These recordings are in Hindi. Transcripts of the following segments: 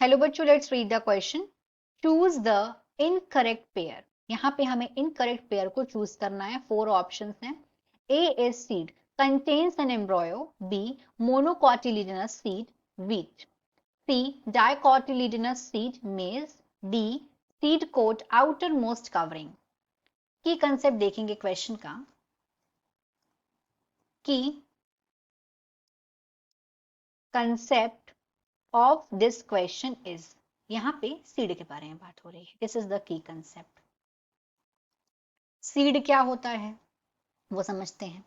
हेलो बच्चों, let's read the question. Choose the incorrect pair. यहाँ पे हमें इनकरेक्ट पेयर को चूज करना है। 4 ऑप्शंस हैं। A is seed contains an embryo, B monocotyledonous seed wheat, C dicotyledonous seed maize, D seed coat outer most covering. की कंसेप्ट देखेंगे क्वेश्चन का कि concept of this question is, यहाँ पे सीड के बारे में बात हो रही है। This is the key concept. Seed क्या होता है वो समझते हैं।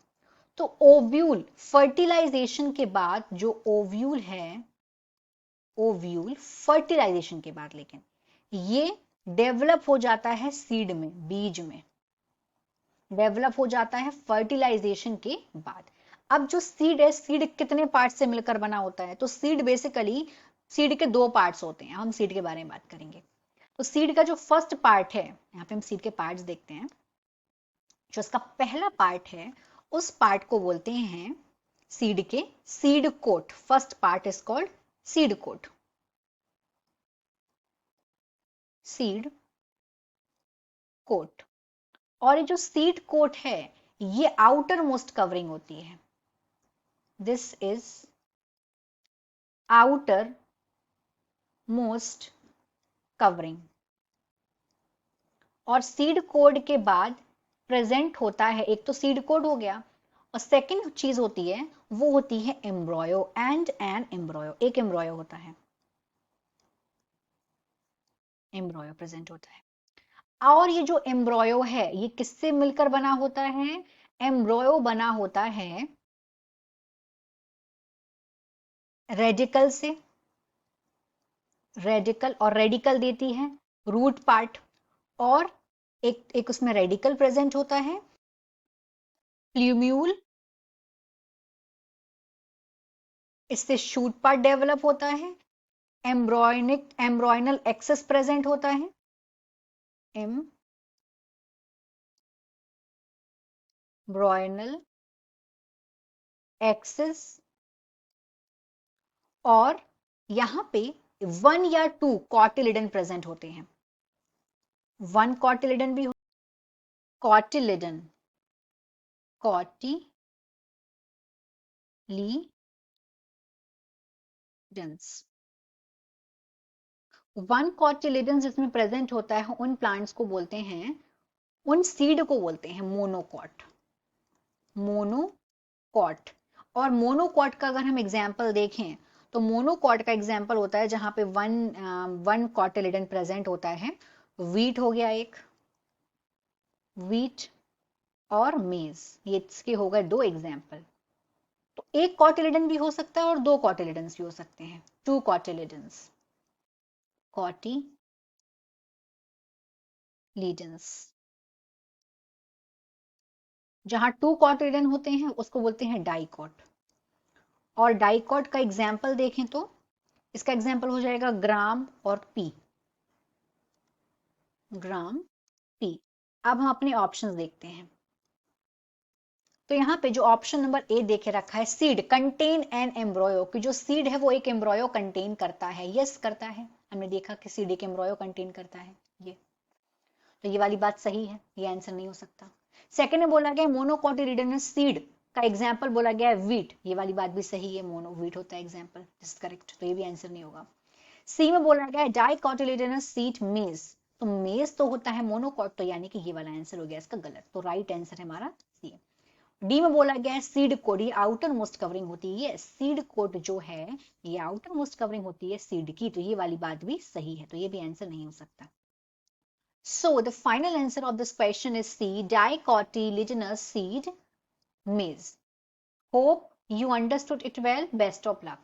तो ओव्यूल फर्टिलाइजेशन के बाद, जो ओव्यूल है, ओव्यूल फर्टिलाइजेशन के बाद लेकिन ये डेवलप हो जाता है सीड में, बीज में डेवलप हो जाता है फर्टिलाइजेशन के बाद। अब जो सीड है, सीड कितने पार्ट से मिलकर बना होता है? तो सीड बेसिकली, सीड के 2 पार्ट्स होते हैं। हम सीड के बारे में बात करेंगे। तो सीड का जो फर्स्ट पार्ट है, यहाँ पे हम सीड के पार्ट्स देखते हैं। जो इसका पहला पार्ट है, उस पार्ट को बोलते हैं सीड के seed coat. First part is called seed coat. Seed coat. और ये जो सीड कोट है, ये आउटर मोस्ट कवरिंग होती है। This is outer most covering. और सीड कोड के बाद प्रेजेंट होता है, एक तो सीड कोड हो गया, और सेकंड चीज होती है वो होती है एम्ब्रॉयो एंड एन एम्ब्रॉयो। एक एम्ब्रॉयो होता है, एम्ब्रॉयो प्रेजेंट होता है। और ये जो एम्ब्रॉयो है, ये किससे मिलकर बना होता है? एम्ब्रॉयो बना होता है रेडिकल से। रेडिकल, और रेडिकल देती है रूट पार्ट। और एक उसमें रेडिकल प्रेजेंट होता है, प्ल्यूम्यूल। इससे शूट पार्ट डेवलप होता है। एम्ब्रॉयनल एक्सेस प्रेजेंट होता है, एम्ब्रॉयनल एक्सेस। और यहां पे 1 या 2 कॉटिलिडन प्रेजेंट होते हैं। 1 कॉटिलिडन भी, कॉटिलिडन, कॉटिलिडन्स। 1 कॉटिलिडन जिसमें प्रेजेंट होता है, उन प्लांट्स को बोलते हैं, उन सीड को बोलते हैं मोनोकॉट। मोनोकॉट। और मोनोकॉट का अगर हम एग्जाम्पल देखें, तो मोनोकॉट का एग्जाम्पल होता है जहां पे वन कॉटिलिडन प्रेजेंट होता है। वीट हो गया एक, वीट और मेज, ये इसके हो गए 2 एग्जाम्पल। तो एक कॉटिलिडन भी हो सकता है और 2 कॉटिलिडन्स भी हो सकते हैं, 2 कॉटिलिडन्स, कॉटिलिडन्स। जहां 2 कॉटिलिडन होते हैं उसको बोलते हैं डाइकॉट। और डाइकॉट का एग्जाम्पल देखें तो इसका एग्जाम्पल हो जाएगा ग्राम और पी, ग्राम पी। अब हम अपने ऑप्शंस देखते हैं। तो यहाँ पे जो ऑप्शन नंबर ए देखे रखा है, सीड कंटेन एन एम्ब्रॉयो, कि जो सीड है वो एक एम्ब्रॉयो कंटेन करता है। यस, करता है। हमने देखा कि सीड एक एम्ब्रॉयो कंटेन करता है। ये तो ये वाली बात सही है, ये आंसर नहीं हो सकता। सेकंड में बोला गया मोनोकॉटिलिडनस सीड का एग्जाम्पल बोला गया है वीट, ये वाली बात भी सही है, मोनो वीट होता है एग्जाम्पल, दिस करेक्ट। तो ये भी आंसर नहीं होगा। सी में बोला गया है डाइकोटिलिडनस सीड मेज, तो मेज तो होता है मोनोकॉट, तो यानी कि ये वाला आंसर हो गया इसका गलत। तो राइट आंसर है हमारा सी। डी में बोला गया है सीड कोड, ये आउटर मोस्ट कवरिंग होती है। सीड कोड जो है ये आउटर मोस्ट कवरिंग होती है सीड की, तो ये वाली बात भी सही है, तो ये भी आंसर नहीं हो सकता। So the final answer of this question is C, dicotyledonous seed maize. Hope you understood it well. Best of luck.